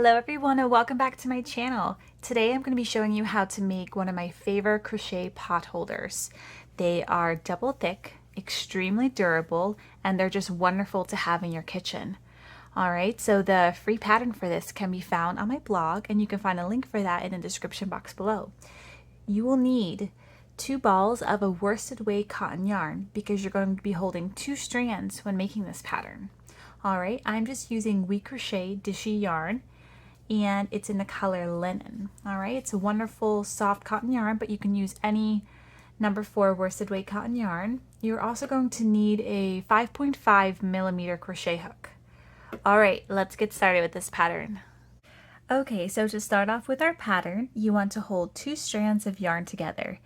Hello everyone and welcome back to my channel. Today I'm going to be showing you how to make one of my favorite crochet pot holders. They are double thick, extremely durable, and they're just wonderful to have in your kitchen. Alright, so the free pattern for this can be found on my blog, and you can find a link for that in the description box below. You will need 2 balls of a worsted weight cotton yarn because you're going to be holding 2 strands when making this pattern. Alright, I'm just using We Crochet Dishy yarn, and it's in the color linen. Alright, it's a wonderful soft cotton yarn, but you can use any number 4 worsted weight cotton yarn. You're also going to need a 5.5 millimeter crochet hook. Alright, let's get started with this pattern. Okay, so to start off with our pattern, you want to hold 2 strands of yarn together.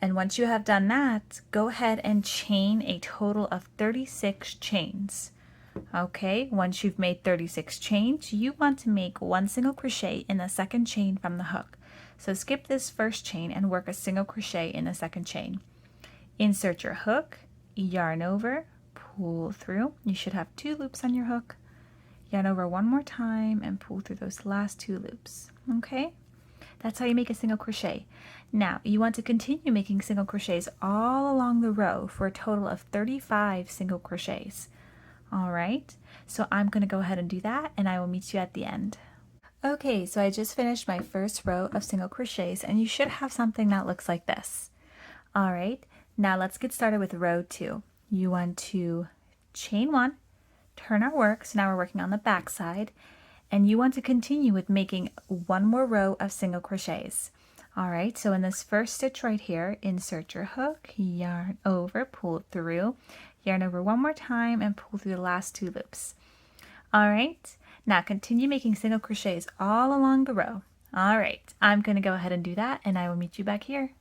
And once you have done that, go ahead and chain a total of 36 chains. Okay, once you've made 36 chains, you want to make 1 single crochet in the second chain from the hook. So skip this first chain and work a single crochet in the second chain. Insert your hook, yarn over, pull through. You should have 2 loops on your hook. Yarn over one more time and pull through those last 2 loops. Okay, that's how you make a single crochet. Now you want to continue making single crochets all along the row for a total of 35 single crochets. Alright, so I'm going to go ahead and do that, and I will meet you at the end. Okay, so I just finished my first row of single crochets, and you should have something that looks like this. Alright, now let's get started with row 2. You want to chain 1, turn our work, so now we're working on the back side, and you want to continue with making 1 more row of single crochets. Alright, so in this first stitch right here, insert your hook, yarn over, pull through, yarn over one more time, and pull through the last 2 loops. Alright, now continue making single crochets all along the row. Alright, I'm going to go ahead and do that, and I will meet you back here.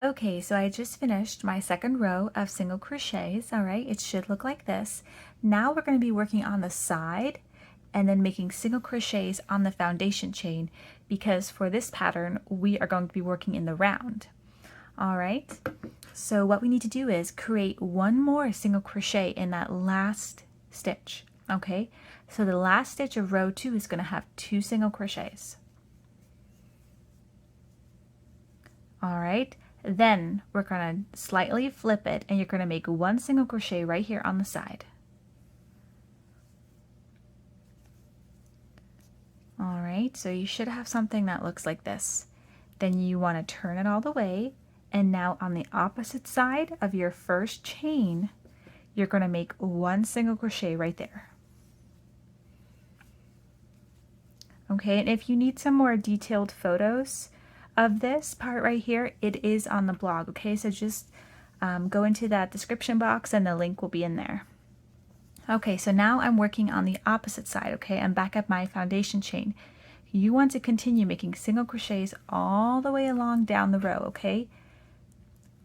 Okay, so I just finished my second row of single crochets. Alright, it should look like this. Now we're going to be working on the side and then making single crochets on the foundation chain, because for this pattern we are going to be working in the round. Alright, so what we need to do is create 1 more single crochet in that last stitch. Okay, so the last stitch of row 2 is going to have 2 single crochets. Alright, then we're going to slightly flip it, and you're going to make 1 single crochet right here on the side. Alright, so you should have something that looks like this. Then you want to turn it all the way, and now on the opposite side of your first chain, you're going to make 1 single crochet right there. Okay, and if you need some more detailed photos of this part right here, it is on the blog. Okay, so just go into that description box and the link will be in there. Okay, so now I'm working on the opposite side. Okay, I'm back at my foundation chain. You want to continue making single crochets all the way along down the row. Okay,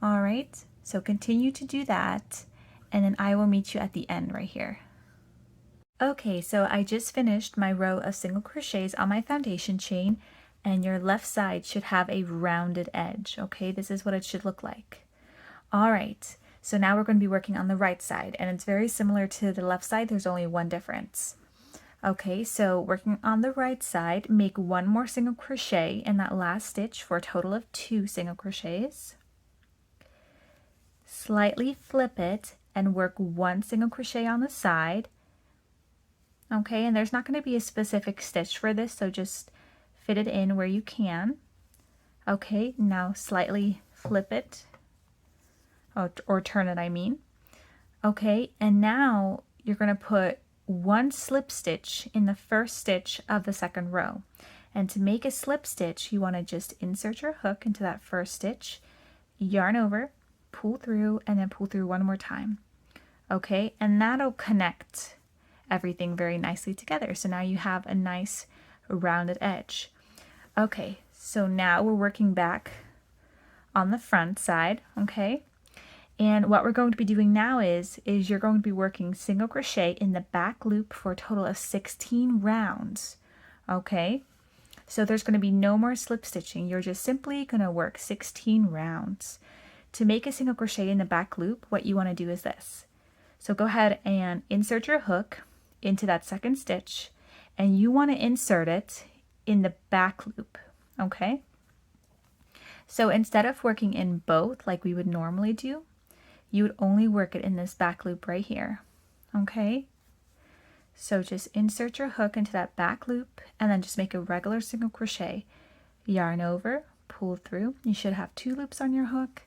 alright, so continue to do that, and then I will meet you at the end right here. Okay, so I just finished my row of single crochets on my foundation chain, and your left side should have a rounded edge. Okay, this is what it should look like. Alright, so now we're going to be working on the right side, and it's very similar to the left side. There's only 1 difference. Okay, so working on the right side, make 1 more single crochet in that last stitch for a total of 2 single crochets. Slightly flip it and work 1 single crochet on the side. Okay, and there's not going to be a specific stitch for this, so just fit it in where you can. Okay, now slightly flip it, or turn it, I mean. Okay, and now you're going to put 1 slip stitch in the first stitch of the second row. And to make a slip stitch, you want to just insert your hook into that first stitch, yarn over, pull through, and then pull through one more time. Okay, and that'll connect everything very nicely together. So now you have a nice rounded edge. Okay, so now we're working back on the front side. Okay, and what we're going to be doing now is you're going to be working single crochet in the back loop for a total of 16 rounds. Okay, so there's going to be no more slip stitching. You're just simply going to work 16 rounds. To make a single crochet in the back loop, what you want to do is this. So go ahead and insert your hook into that second stitch, and you want to insert it in the back loop, okay? So instead of working in both like we would normally do, you would only work it in this back loop right here, okay? So just insert your hook into that back loop and then just make a regular single crochet. Yarn over, pull through. You should have 2 loops on your hook.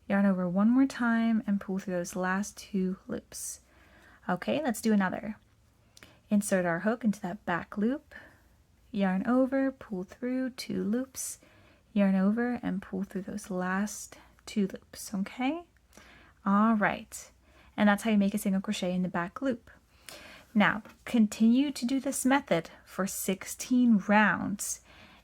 Yarn over one more time and pull through those last 2 loops. Okay, let's do another. Insert our hook into that back loop. Yarn over, pull through 2 loops. Yarn over and pull through those last 2 loops, okay? All right, and that's how you make a single crochet in the back loop. Now, continue to do this method for 16 rounds.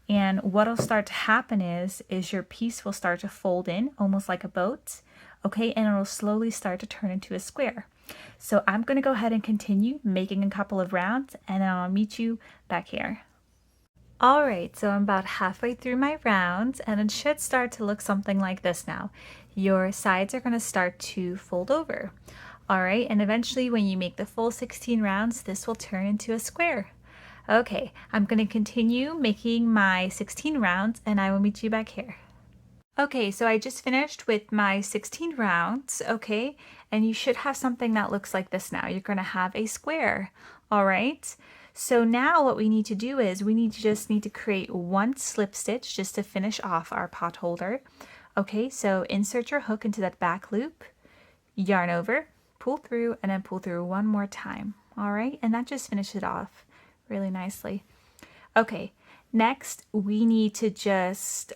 And what'll start to happen is your piece will start to fold in almost like a boat, okay? And it'll slowly start to turn into a square. So I'm gonna go ahead and continue making a couple of rounds and then I'll meet you back here. All right, so I'm about halfway through my rounds and it should start to look something like this now. Your sides are gonna start to fold over. All right, and eventually when you make the full 16 rounds, this will turn into a square. Okay, I'm going to continue making my 16 rounds and I will meet you back here. Okay, so I just finished with my 16 rounds, okay, and you should have something that looks like this now. You're going to have a square, all right? So now what we need to do is we just need to create 1 slip stitch just to finish off our pot holder. Okay, so insert your hook into that back loop, yarn over, pull through, and then pull through one more time. All right, and that just finishes it off really nicely. Okay, next we need to just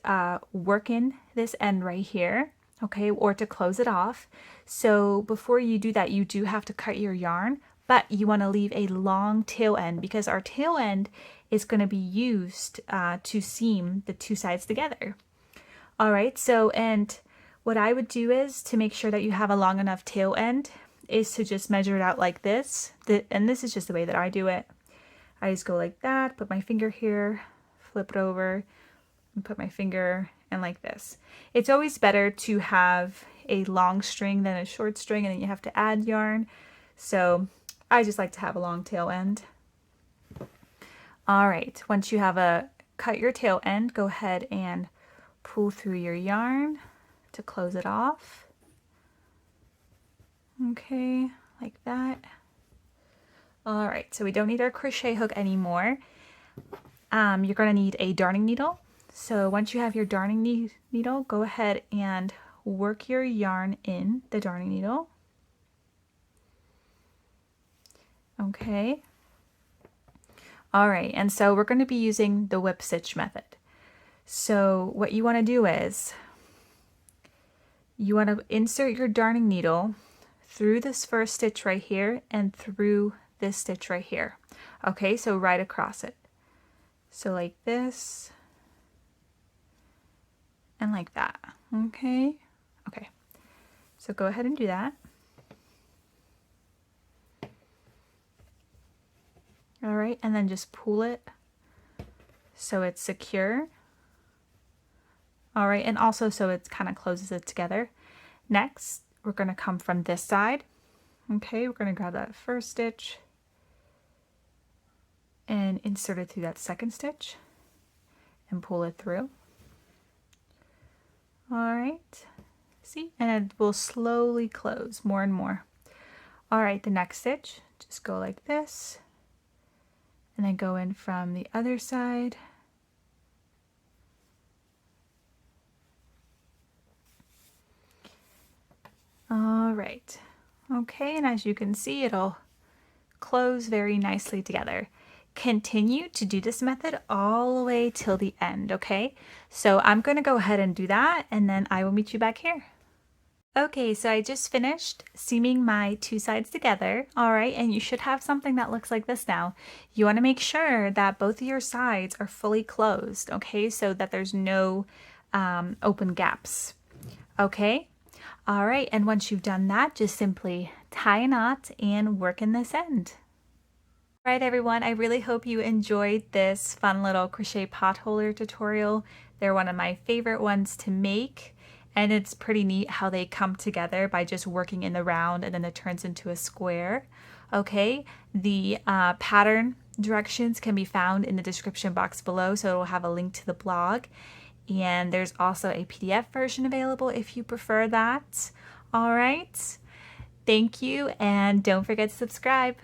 work in this end right here, okay, or to close it off. So before you do that, you do have to cut your yarn, but you want to leave a long tail end because our tail end is going to be used to seam the 2 sides together. All right, so and what I would do is to make sure that you have a long enough tail end is to just measure it out like this. And this is just the way that I do it. I just go like that, put my finger here, flip it over, and put my finger in like this. It's always better to have a long string than a short string, and then you have to add yarn. So I just like to have a long tail end. All right, once you have cut your tail end, go ahead and pull through your yarn to close it off. Okay, like that. All right, so we don't need our crochet hook anymore. You're gonna need a darning needle. So once you have your darning needle, go ahead and work your yarn in the darning needle. Okay. All right, and so we're gonna be using the whip stitch method. So what you wanna do is, you wanna insert your darning needle through this first stitch right here and through this stitch right here. Okay, so right across it. So like this and like that. Okay, okay. So go ahead and do that. All right, and then just pull it so it's secure. All right, and also so it kind of closes it together. Next, we're going to come from this side. Okay, we're going to grab that first stitch and insert it through that second stitch and pull it through. All right, see, and it will slowly close more and more. All right, the next stitch, just go like this and then go in from the other side. All right, okay, and as you can see, it'll close very nicely together. Continue to do this method all the way till the end, okay? So I'm going to go ahead and do that, and then I will meet you back here. Okay, so I just finished seaming my 2 sides together, all right, and you should have something that looks like this now. You want to make sure that both of your sides are fully closed, okay, so that there's no open gaps, okay? All right, and once you've done that, just simply tie a knot and work in this end. All right, everyone, I really hope you enjoyed this fun little crochet pot holder tutorial. They're one of my favorite ones to make, and it's pretty neat how they come together by just working in the round and then it turns into a square. Okay, the pattern directions can be found in the description box below, so it will have a link to the blog. And there's also a PDF version available if you prefer that. All right. Thank you, and don't forget to subscribe.